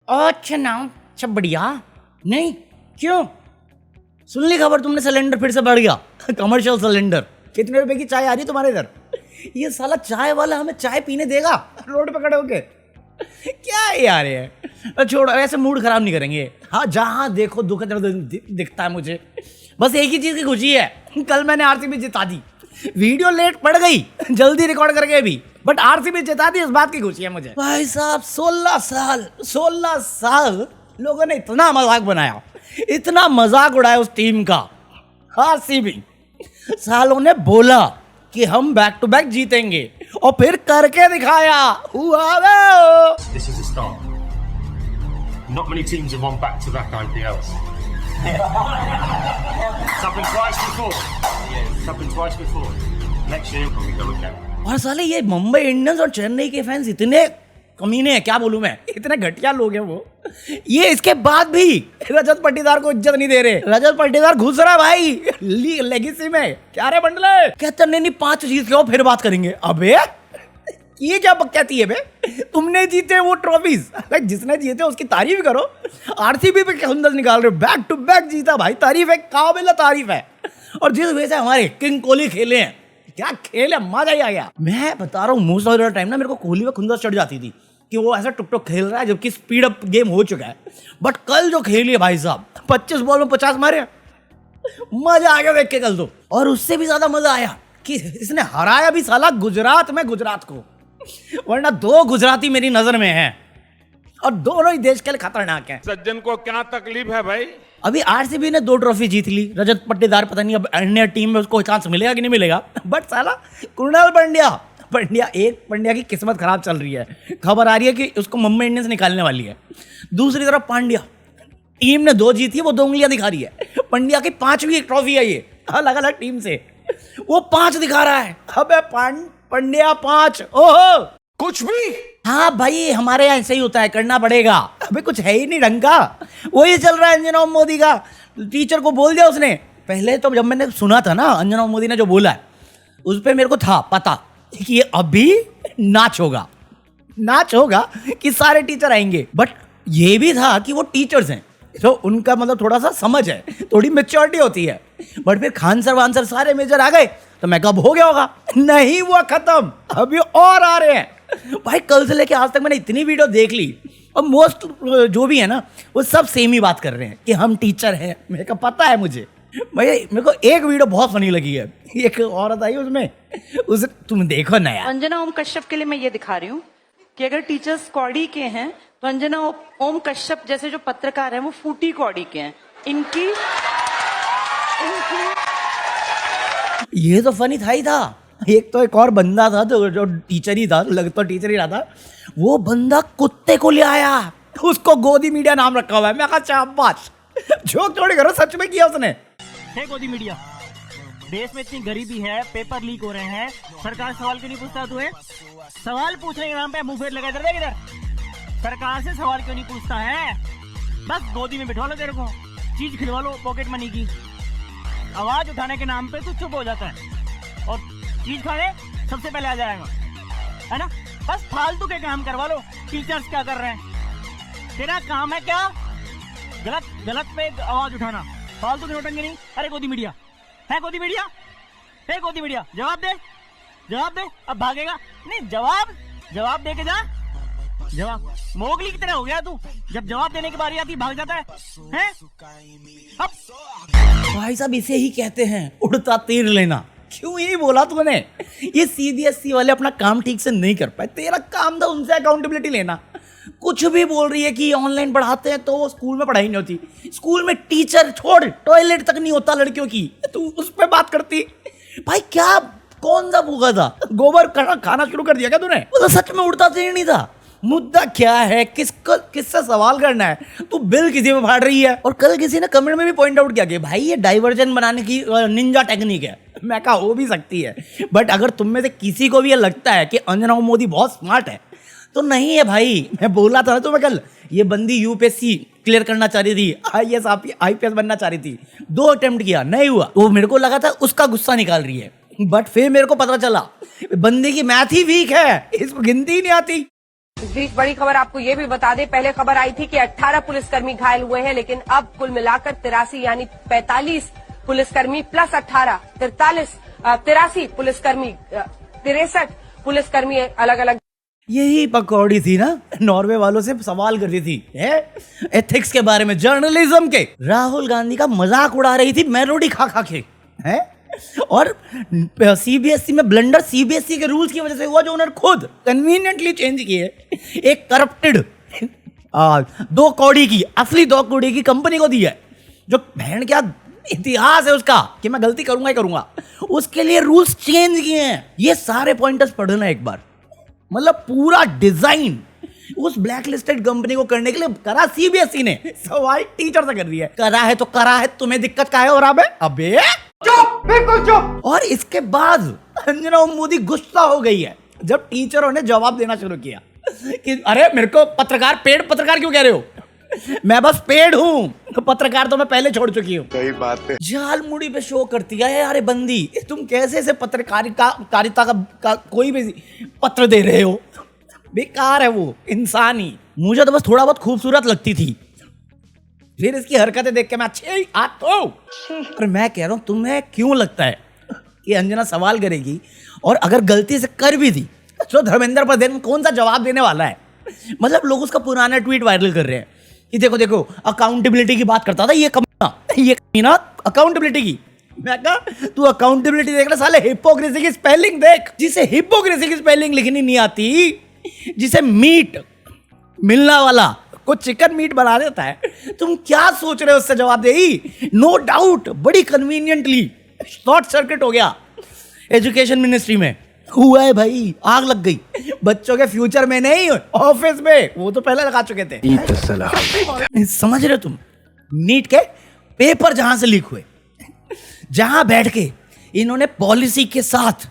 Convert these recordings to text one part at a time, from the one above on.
अच्छा नाम, अच्छा बढ़िया। नहीं क्यों, सुन ली खबर तुमने, सिलेंडर फिर से बढ़ गया, कमर्शियल सिलेंडर। कितने रुपए की चाय आ रही है तुम्हारे इधर? ये साला चाय वाला हमें चाय पीने देगा रोड पे खड़े होके? क्या है यार ये, छोड़ो, ऐसे मूड खराब नहीं करेंगे। हाँ, जहां देखो दुख दिखता है मुझे। बस एक ही चीज की खुशी है, कल मैंने आरसीबी जिता दी। वीडियो लेट पड़ गई, जल्दी रिकॉर्ड करके भी, बट आरसीबी जिता दी, इस बात की खुशी है मुझे। भाई साहब 16 साल लोगों ने इतना मजाक बनाया, इतना मजाक उड़ाया उस टीम का। आरसीबी सालों ने बोला कि हम बैक टू बैक जीतेंगे, और फिर करके दिखाया। हुआ वो। This is a start. Not many teams have won back-to-back IPLs. It's happened twice before. It's happened twice before. Next year we go again. और साले ये मुंबई इंडियंस और चेन्नई के फैंस इतने कमीने हैं, क्या बोलूं मैं, इतने घटिया लोग हैं वो। ये इसके बाद भी रजत पाटीदार को इज्जत नहीं दे रहे। रजत पाटीदार घुस रहा भाई लेगेसी में। क्या रे बंडले, कहते नहीं 5 जीत के फिर बात करेंगे। अबे ये क्या बकैती है बे, तुमने जीते वो ट्रॉफीज, जिसने जीते उसकी तारीफ करो। आरसीबी पे खुंदस निकाल रहे हो, बैक टू बैक जीता भाई, तारीफ है, काबिल तारीफ है। और जिस वजह से हमारे किंग कोहली खेले हैं, क्या खेल है, मजा ही आ गया। मैं बता रहा हूँ, मोस्ट ऑफ द टाइम ना मेरे को कोहली में खुंदस चढ़ जाती थी कि वो ऐसा टुक टुक खेल रहा है, जबकि स्पीड अप गेम हो चुका है। बट कल जो खेली है भाई साहब, 25 बॉल में 50 मारे, मजा आ गया देख के कल तो। और उससे भी ज्यादा मजा आया कि इसने हराया भी साला गुजरात में गुजरात को, वरना 2 गुजराती मेरी नजर में हैं और दोनों ही देश के लिए खतरनाक हैं। सज्जन को क्या तकलीफ है भाई? अभी आरसीबी ने 2 ट्रॉफी जीत ली। रजत पाटीदार पता नहीं अब अन्य टीम में उसको चांस मिलेगा कि नहीं मिलेगा, बट साला कुणाल पांड्या की किस्मत खराब चल रही है। खबर आ रही है कि उसको मुंबई इंडियंस निकालने वाली है। दूसरी तरफ पांड्या, टीम ने 2 जीती है, वो 2 उंगलियां दिखा रही है। पांड्या की 5वीं ट्रॉफी है ये, अलग अलग टीम से, वो 5 दिखा रहा है। अबे पांड्या 5, ओहो कुछ भी। हाँ भाई, हमारे यहाँ ऐसे ही होता है, करना पड़ेगा। अबे कुछ है ही नहीं ढंग का, वही चल रहा है अंजना मोदी का। टीचर को बोल दिया उसने। पहले तो जब मैंने सुना था ना अंजना मोदी ने जो बोला है, उस पर मेरे को था पता कि ये अभी नाच होगा कि सारे टीचर आएंगे। बट ये भी था कि वो टीचर्स हैं, तो उनका मतलब थोड़ा सा समझ है, थोड़ी मेच्योरिटी होती है। बट फिर खान सर वान सर सारे मेजर आ गए, तो मैं कब हो गया होगा, नहीं हुआ खत्म, अभी और आ रहे हैं भाई। कल से लेके आज तक मैंने इतनी वीडियो देख ली, और मोस्ट जो भी है ना, वो सब सेम ही बात कर रहे हैं कि हम टीचर हैं। मेरे को पता है मुझे भाई। मेरे को एक वीडियो बहुत फनी लगी है, एक औरत आई उसमें, उस तुम देखो ना यार। अंजना ओम कश्यप के लिए मैं ये दिखा रही हूँ कि अगर टीचर्स कौड़ी के हैं तो अंजना ओम कश्यप जैसे जो पत्रकार हैं वो फूटी कौड़ी के हैं। इनकी ये तो फनी था ही था। एक तो एक और बंदा था जो टीचर ही था, लग तो टीचर ही रहा था, वो बंदा कुत्ते को ले आया, उसको गोदी मीडिया नाम रखा हुआ है। मैं कहा शाबाश, जोक थोड़ी करो, सच में किया उसने। है गोदी मीडिया, देश में इतनी गरीबी है, पेपर लीक हो रहे हैं, सरकार सवाल क्यों नहीं पूछता? तुम्हें सवाल पूछने के नाम पे मुंह फेर लगा इधर इधर, सरकार से सवाल क्यों नहीं पूछता है? बस गोदी में बिठवा लो, तेरे को चीज खिलवा लो पॉकेट मनी की, आवाज उठाने के नाम पे तू चुप हो जाता है, और चीज खाने सबसे पहले आ जाएगा, है ना? बस फालतू के काम करवा लो। टीचर्स क्या कर रहे हैं? तेरा काम है क्या? गलत पे आवाज उठाना, फालतू की नोटंगी नहीं। अरे गोदी मीडिया है, गोदी मीडिया है, गोदी मीडिया, जवाब दे। अब भागेगा नहीं, जवाब दे के जा। जवाब मोगली की तरह हो गया तू, जब जवाब देने की बारी आती भाग जाता है? अब भाई साहब इसे ही कहते हैं उड़ता तीर लेना। क्यों यही बोला तूने? ये सीबीएसई वाले अपना काम ठीक से नहीं कर पाए। तेरा काम था उनसे अकाउंटेबिलिटी लेना। कुछ भी बोल रही है कि ऑनलाइन पढ़ाते हैं, तो वो स्कूल में पढ़ाई नहीं होती। स्कूल में टीचर छोड़, टॉयलेट तक नहीं होता लड़कियों की, तू उस पर बात करती। भाई क्या, कौन सा भूखा था, गोबर खाना शुरू कर दिया क्या तूने? वो तो सच में उड़ता तीर नहीं था। मुद्दा क्या है, किससे सवाल करना है? तू बिल किसी में फाड़ रही है। और कल किसी ने कमेंट में भी पॉइंट आउट किया कि भाई ये डाइवर्जन बनाने की निंजा टेक्निक है। मैं कहा हो भी सकती है, बट अगर तुम में से किसी को भी ये लगता है कि अंजना मोदी बहुत स्मार्ट है, तो नहीं है भाई। मैं बोला था ना तुम्हें कल, ये बंदी यूपीएससी क्लियर करना चाह रही थी, आईपीएस बनना चाह रही थी, 2 अटेम्प्ट किया, नहीं हुआ। वो मेरे को लगा था उसका गुस्सा निकाल रही है, बट फिर मेरे को पता चला बंदी की मैथ ही वीक है, इसको गिनती ही नहीं आती। इस बीच बड़ी खबर आपको ये भी बता दें, पहले खबर आई थी कि 18 पुलिसकर्मी घायल हुए हैं, लेकिन अब कुल मिलाकर 83 यानी 45 पुलिसकर्मी प्लस 18 83 पुलिसकर्मी 63 पुलिसकर्मी अलग अलग। यही पकौड़ी थी ना नॉर्वे वालों से सवाल कर रही थी एथिक्स के बारे में, जर्नलिज्म के। राहुल गांधी का मजाक उड़ा रही थी मेलोडी खा खा के है। और सीबीएसई में ब्लंडर सीबीएसई के रूल्स की वजह से हुआ, जो उन्होंने खुद कन्वीनियंटली चेंज किए। एक करप्टेड 2 कौड़ी की, असली 2 कौड़ी की कंपनी को दी है, जो बहन क्या इतिहास है उसका कि मैं गलती करूंगा ही करूंगा, उसके लिए रूल्स चेंज किए हैं। ये सारे पॉइंटर्स पढ़ना एक बार। मतलब पूरा डिजाइन उस ब्लैक लिस्टेड कंपनी को करने के लिए करा सीबीएसई ने, सवाल टीचर से कर दिया है। करा है तो करा है, तुम्हें दिक्कत क्या है? और अबे चुप, बिल्कुल चुप। और इसके बाद अंजना मोदी गुस्सा हो गई है जब टीचरों ने जवाब देना शुरू किया कि अरे मेरे को पत्रकार पत्रकार क्यों कह रहे हो? मैं बस पेड़ हूं, पत्रकार तो मैं पहले छोड़ चुकी हूँ। सही बात है। झालमुड़ी पे शो करती है यार बंदी, तुम कैसे से पत्रकारिता का कोई भी पत्र दे रहे हो? बेकार है वो इंसान ही। मुझे तो बस थोड़ा बहुत खूबसूरत लगती थी, फिर इसकी हरकतें देख के मैं अच्छी तो। पर मैं कह रहा हूं, तुम्हें क्यों लगता है कि अंजना सवाल करेगी और अगर गलती से कर भी दी तो धर्मेंद्र प्रधान कौन सा जवाब देने वाला है? मतलब लोग उसका पुराना ट्वीट वायरल कर रहे हैं कि देखो देखो अकाउंटेबिलिटी की बात करता था ये कमीना अकाउंटेबिलिटी की। मैं कहा तू अकाउंटेबिलिटी देख रहा साले, हिपोक्रेसी की स्पेलिंग देख। जिसे हिपोक्रेसी की स्पेलिंग लिखनी नहीं आती, जिसे मीट मिलना वाला कुछ चिकन मीट बना देता है, तुम क्या सोच रहे हो उससे जवाब दे? नो डाउट बड़ी कन्वीनियंटली शॉर्ट सर्किट हो गया एजुकेशन मिनिस्ट्री में। हुआ है भाई, आग लग गई बच्चों के फ्यूचर में नहीं, ऑफिस में। वो तो पहले लगा चुके थे। समझ रहे हो तुम? नीट के पेपर जहां से लीक हुए, जहां बैठ के इन्होंने पॉलिसी के साथ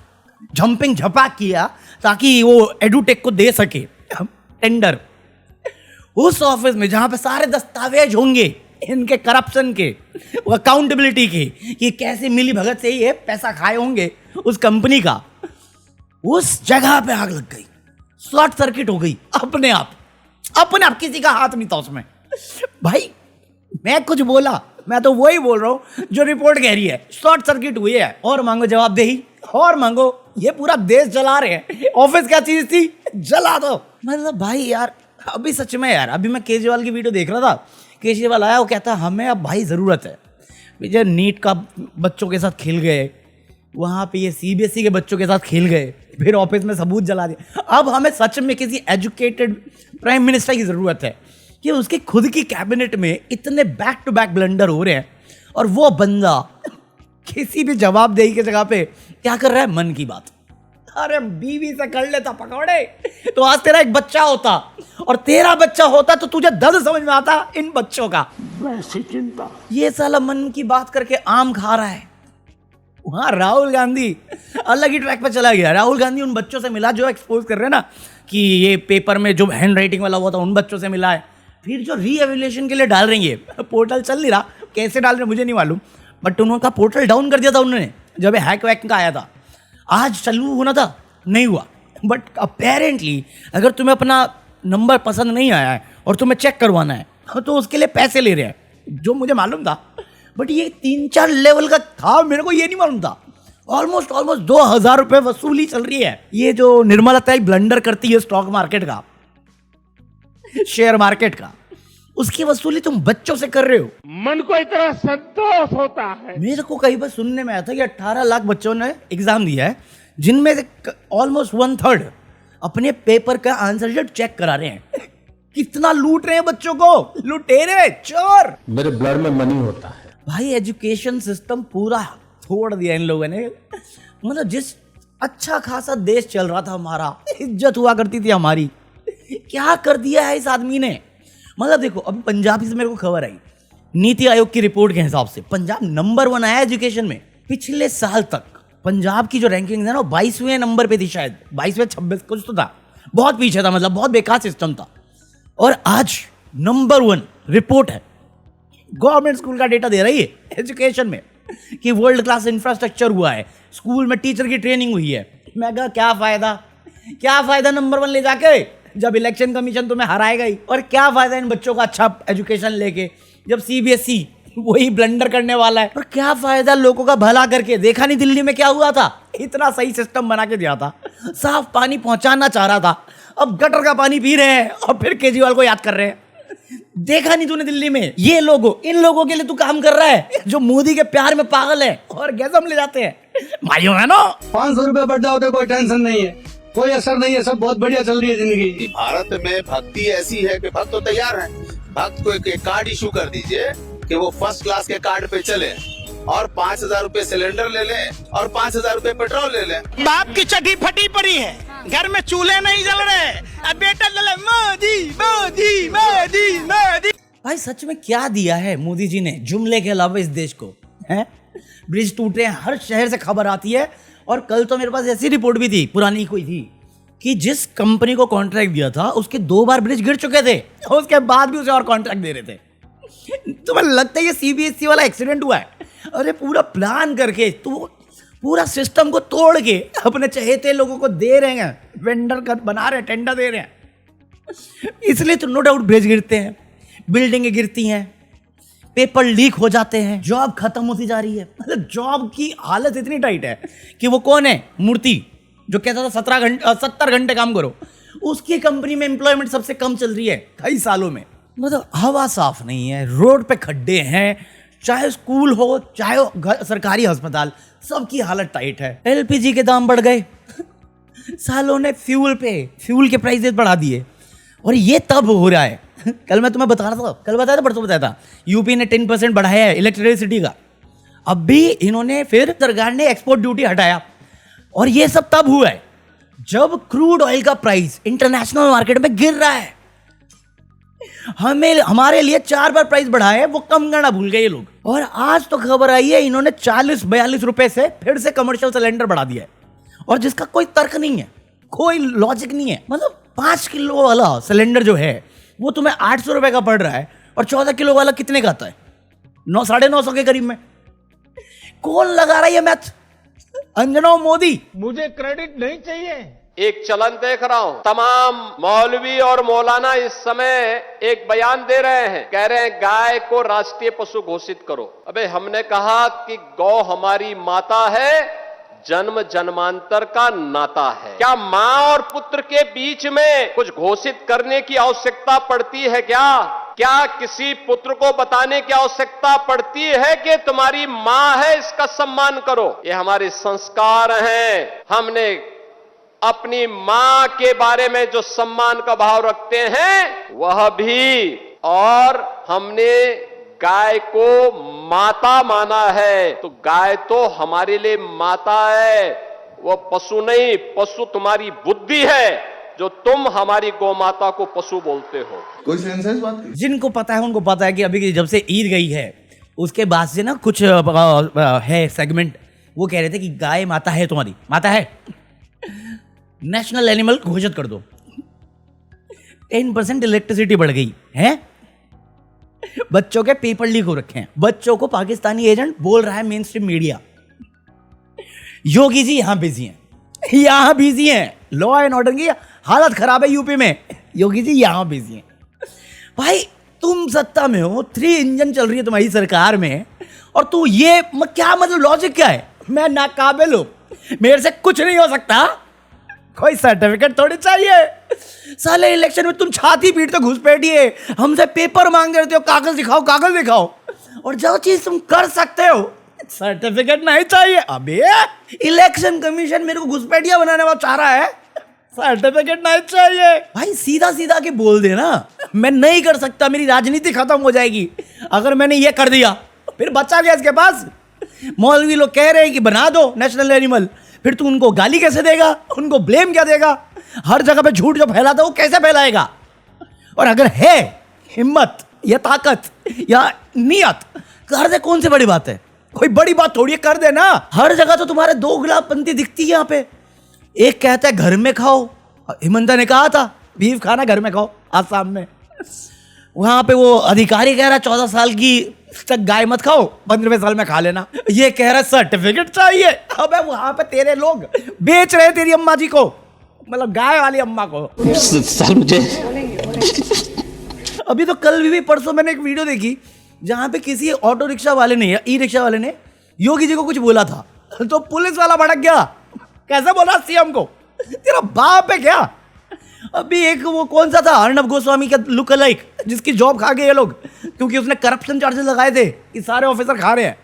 जंपिंग झपाक किया ताकि वो एडुटेक को दे सके टेंडर, उस ऑफिस में जहां पे सारे दस्तावेज होंगे इनके करप्शन के, अकाउंटेबिलिटी के, कि कैसे मिली भगत से ये पैसा खाए होंगे उस कंपनी का, उस जगह पे आग लग गई, शॉर्ट सर्किट हो गई अपने आप। किसी का हाथ नहीं था उसमें। भाई मैं कुछ बोला, मैं तो वही बोल रहा हूं जो रिपोर्ट कह रही है, शॉर्ट सर्किट हुई है। और मांगो जवाबदेही, और मांगो। ये पूरा देश जला रहे हैं, ऑफिस क्या चीज थी जला दो। मतलब भाई यार, अभी सच में यार, अभी मैं केजरीवाल की वीडियो देख रहा था, केजरीवाल आया, वो कहता हमें अब भाई ज़रूरत है। विजय नीट का बच्चों के साथ खेल गए, वहाँ पे ये सीबीएसई के बच्चों के साथ खेल गए, फिर ऑफिस में सबूत जला दिया। अब हमें सच में किसी एजुकेटेड प्राइम मिनिस्टर की ज़रूरत है कि उसके खुद की कैबिनेट में इतने बैक टू बैक ब्लंडर हो रहे हैं और वो बंदा किसी भी जवाबदेही की जगह पे क्या कर रहा है? मन की बात। अरे बीवी से कर लेता पकौड़े तो आज तेरा एक बच्चा होता, और तेरा बच्चा होता तो तुझे दर्द समझ में आता इन बच्चों का। वैसी चिंता। ये साला मन की बात करके आम खा रहा है। वहां राहुल गांधी अलग ही ट्रैक पे चला गया। राहुल गांधी उन बच्चों से मिला जो एक्सपोज कर रहे हैं ना कि ये पेपर में जो हैंड राइटिंग वाला हुआ था, उन बच्चों से मिला है। फिर जो रीएवैल्यूएशन के लिए डाल रही है, पोर्टल चल नहीं रहा, कैसे डाल रहे मुझे नहीं मालूम, बट उनका पोर्टल डाउन कर दिया था उन्होंने जब हैक वैक का आया था। आज चालू होना था, नहीं हुआ। बट अपेरेंटली अगर तुम्हें अपना नंबर पसंद नहीं आया है और तुम्हें चेक करवाना है तो उसके लिए पैसे ले रहे हैं, जो मुझे मालूम था। बट ये 3-4 लेवल का था, मेरे को ये नहीं मालूम था। ऑलमोस्ट 2000 रुपये वसूली चल रही है। ये जो निर्मला ताई ब्लंडर करती है स्टॉक मार्केट का, शेयर मार्केट का, उसकी वसूली तुम बच्चों से कर रहे हो। मन को इतना संतोष होता है। मेरे को कई बार सुनने में आया था कि 18 लाख बच्चों ने एग्जाम दिया है, जिनमें से ऑलमोस्ट 1/3 अपने पेपर का आंसर शीट चेक करा रहे हैं। कितना लूट रहे हैं बच्चों को, लुटेरे, चोर। मेरे ब्लड में मनी होता है भाई। एजुकेशन सिस्टम पूरा छोड़ दिया इन लोगों ने। मतलब जिस अच्छा खासा देश चल रहा था हमारा, इज्जत हुआ करती थी हमारी, क्या कर दिया है इस आदमी ने। मतलब देखो, अभी पंजाब से मेरे को खबर आई, नीति आयोग की रिपोर्ट के हिसाब से पंजाब नंबर 1 आया एजुकेशन में। पिछले साल तक पंजाब की जो रैंकिंग है ना, 22वें नंबर पे थी, शायद 22वें 26 कुछ तो था, बहुत पीछे था, मतलब बहुत बेकार सिस्टम था। और आज नंबर 1 रिपोर्ट है, गवर्नमेंट स्कूल का डेटा दे रही है एजुकेशन में कि वर्ल्ड क्लास इंफ्रास्ट्रक्चर हुआ है, स्कूल में टीचर की ट्रेनिंग हुई है। मैं कहा क्या फायदा नंबर 1 ले जाके, जब इलेक्शन कमीशन तुम्हें हराएगा ही। और क्या फायदा इन बच्चों का अच्छा एजुकेशन लेके जब CBSE वही ब्लंडर करने वाला है। और क्या फायदा लोगों का भला करके। देखा नहीं दिल्ली में क्या हुआ था, इतना सही सिस्टम बना के दिया था, साफ पानी पहुंचाना चाह रहा था, अब गटर का पानी पी रहे हैं और फिर केजरीवाल को याद कर रहे हैं। देखा नहीं तूने दिल्ली में ये लोगों, इन लोगों के लिए तू काम कर रहा है जो मोदी के प्यार में पागल है और गैसम ले जाते हैं। भाइयों है ना, 500 रुपए बढ़ जाओ तो कोई टेंशन नहीं है, कोई असर नहीं है, सब बहुत बढ़िया चल रही है जिंदगी। भारत में भक्ति ऐसी है कि भक्त तो तैयार है, भक्त को एक कार्ड इशू कर दीजिए कि वो फर्स्ट क्लास के कार्ड पे चले और 5,000 रुपए सिलेंडर ले ले और 5,000 रुपए पेट्रोल ले ले। बाप की चड्डी फटी पड़ी है, घर में चूल्हे नहीं जल रहे, अब बेटा जले मोदी मोदी मोदी मोदी। भाई सच में क्या दिया है मोदी जी ने जुमले के अलावा इस देश को, हैं? ब्रिज टूटे हैं, हर शहर से खबर आती है। और कल तो मेरे पास ऐसी रिपोर्ट भी थी, पुरानी कोई थी, कि जिस कंपनी को कॉन्ट्रैक्ट दिया था उसके 2 बार ब्रिज गिर चुके थे और उसके बाद भी उसे और कॉन्ट्रैक्ट दे रहे थे। तुम्हें लगता है ये CBSE वाला एक्सीडेंट हुआ है? अरे पूरा प्लान करके तो पूरा सिस्टम को तोड़ के अपने चहेते लोगों को दे रहे हैं, वेंडर का बना रहे हैं, टेंडर दे रहे हैं। इसलिए तो नो डाउट ब्रिज गिरते हैं, बिल्डिंगें गिरती हैं, पेपर लीक हो जाते हैं, जॉब खत्म होती जा रही है। मतलब जॉब की हालत इतनी टाइट है कि वो कौन है, मूर्ति जो कहता था 70 घंटे काम करो, उसकी कंपनी में एम्प्लॉयमेंट सबसे कम चल रही है कई सालों में। मतलब हवा साफ नहीं है, रोड पे खड्डे हैं, चाहे स्कूल हो चाहे सरकारी अस्पताल, सबकी हालत टाइट है। LPG के दाम बढ़ गए, सालों ने फ्यूल के प्राइसेस बढ़ा दिए और ये तब हो रहा है। कल मैं तुम्हें बता रहा था, कल बताया था, परसों बताया था, यूपी ने 10% बढ़ाया है इलेक्ट्रिसिटी का। अब भी इन्होंने फिर सरकार ने एक्सपोर्ट ड्यूटी हटाया और ये सब तब हुआ है जब क्रूड ऑयल का प्राइस इंटरनेशनल मार्केट में गिर रहा है। हमारे लिए 4 बार प्राइस बढ़ा है, वो कम करना भूल गए ये लोग। और आज तो खबर आई है इन्होंने 40-42 रुपए से फिर से कमर्शियल सिलेंडर बढ़ा दिया है, और जिसका कोई तर्क नहीं है, कोई लॉजिक नहीं है। मतलब 5 किलो वाला सिलेंडर जो है वो तुम्हें 800 रुपए का पड़ रहा है और 14 किलो वाला कितने का आता है? 900-950 के करीब में। कौन लगा रहा है ये मैथ? अंजना मोदी। मुझे क्रेडिट नहीं चाहिए। एक चलन देख रहा हूं, तमाम मौलवी और मौलाना इस समय एक बयान दे रहे हैं, कह रहे हैं गाय को राष्ट्रीय पशु घोषित करो। अबे हमने कहा कि गौ हमारी माता है, जन्म जन्मांतर का नाता है। क्या मां और पुत्र के बीच में कुछ घोषित करने की आवश्यकता पड़ती है क्या किसी पुत्र को बताने की आवश्यकता पड़ती है कि तुम्हारी मां है, इसका सम्मान करो? ये हमारे संस्कार हैं। हमने अपनी मां के बारे में जो सम्मान का भाव रखते हैं वह भी, और हमने गाय को माता माना है, तो गाय तो हमारे लिए माता है, वो पशु नहीं। पशु तुम्हारी बुद्धि है जो तुम हमारी गौ माता को पशु बोलते हो। कोई सेंस है इस बात की? जिनको पता है उनको पता है कि अभी जब से ईद गई है उसके बाद से ना कुछ है सेगमेंट, वो कह रहे थे कि गाय माता है, तुम्हारी माता है, नेशनल एनिमल घोषित कर दो। 10% इलेक्ट्रिसिटी बढ़ गई है, बच्चों के पेपर लीक हो रखे हैं, बच्चों को पाकिस्तानी एजेंट बोल रहा है main stream media. Yogi ji यहां बिजी हैं, लॉ एंड ऑर्डर की हालत खराब है यूपी में, योगी जी यहां बिजी हैं। भाई तुम सत्ता में हो, 3 इंजन चल रही है तुम्हारी सरकार में, और तू ये क्या मतलब लॉजिक क्या है? मैं नाकाबिल हूं, मेरे से कुछ नहीं हो सकता, कोई सर्टिफिकेट थोड़ी चाहिए। साले इलेक्शन में तुम छाती पीट तो घुसपैठिए, हमसे पेपर मांग रहे हो, कागज दिखाओ, और जो चीज तुम कर सकते हो सर्टिफिकेट नहीं चाहिए। अबे इलेक्शन कमीशन मेरे को घुसपैठिया बनाने वाला चाह रहा है, सर्टिफिकेट नहीं चाहिए। भाई सीधा के बोल देना, मैं नहीं कर सकता, मेरी राजनीति खत्म हो जाएगी अगर मैंने ये कर दिया। फिर बच्चा गया इसके पास। मौलवी लोग कह रहे हैं कि बना दो नेशनल एनिमल, फिर तू उनको गाली कैसे देगा, उनको ब्लेम क्या देगा? हर जगह पे झूठ जो फैलाता है वो कैसे फैलाएगा? और अगर है हिम्मत या ताकत या नियत, कर दे। कौन सी बड़ी बात है? कोई बड़ी बात थोड़ी है, कर दे ना। हर जगह तो तुम्हारे 2 गुलाबपंथी दिखती है यहाँ पे। एक कहता है घर में खाओ, हिमंता ने कहा था बीफ खाना घर में खाओ आसाम में, वहां पे वो अधिकारी कह रहा है 14 साल की तक गाय मत खाओ, 15वें साल में खा लेना। ये कह रहा है सर्टिफिकेट चाहिए। अबे वहां पे तेरे लोग बेच रहे तेरी अम्मा जी को, मतलब गाय वाली अम्मा को। सर मुझे अभी तो कल भी परसों मैंने एक वीडियो देखी जहां पे किसी ऑटो रिक्शा वाले ने या ई रिक्शा वाले ने योगी जी को कुछ बोला था, तो पुलिस वाला भड़क गया। कैसे बोला सीएम को, तेरा बाप है क्या? अभी एक वो कौन सा था, अर्णब गोस्वामी का लुक अलाइक, जिसकी जॉब खा गए ये लोग क्योंकि उसने करप्शन चार्जेस लगाए थे कि सारे ऑफिसर खा रहे हैं।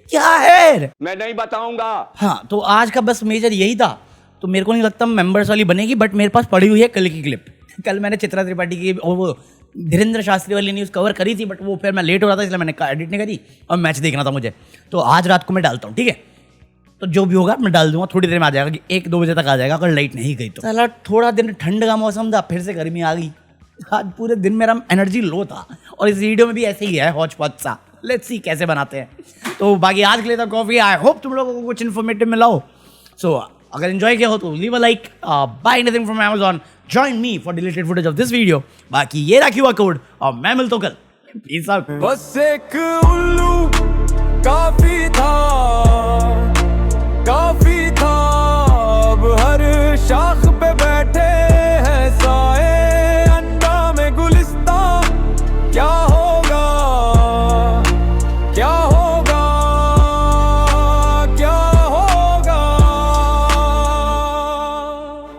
क्या है, मैं नहीं बताऊंगा। हाँ, तो आज का बस मेजर यही था। तो मेरे को नहीं लगता मेंबर्स वाली बनेगी, बट मेरे पास पड़ी हुई है कल की क्लिप। कल मैंने चित्रा त्रिपाठी की और वो धीरेन्द्र शास्त्री वाली न्यूज़ कवर करी थी, बट वो फिर मैं लेट हो रहा था इसलिए मैंने एडिट नहीं करी और मैच देखना था मुझे। तो आज रात को मैं डालता हूँ, ठीक है? तो जो भी होगा मैं डाल दूंगा, थोड़ी देर में आ जाएगा कि 1-2 बजे तक आ जाएगा अगर लाइट नहीं गई तो। साला थोड़ा दिन ठंड का मौसम था, फिर से गर्मी आ गई। आज पूरे दिन मेरा एनर्जी लो था और इस वीडियो में भी ऐसे ही है, हौच पौच सा। लेट्स सी कैसे बनाते हैं। तो बाकी आज के लिए तो कॉफी, आई होप तुम लोगों को कुछ इन्फॉर्मेटिव मिला हो। सो अगर एंजॉय किया हो तो leave a like, buy anything from Amazon, join me for deleted footage of this video. बाकी ये रहा QR कोड और मैं मिलता हूं कल। Peace out. बस एक उल्लू काफी था।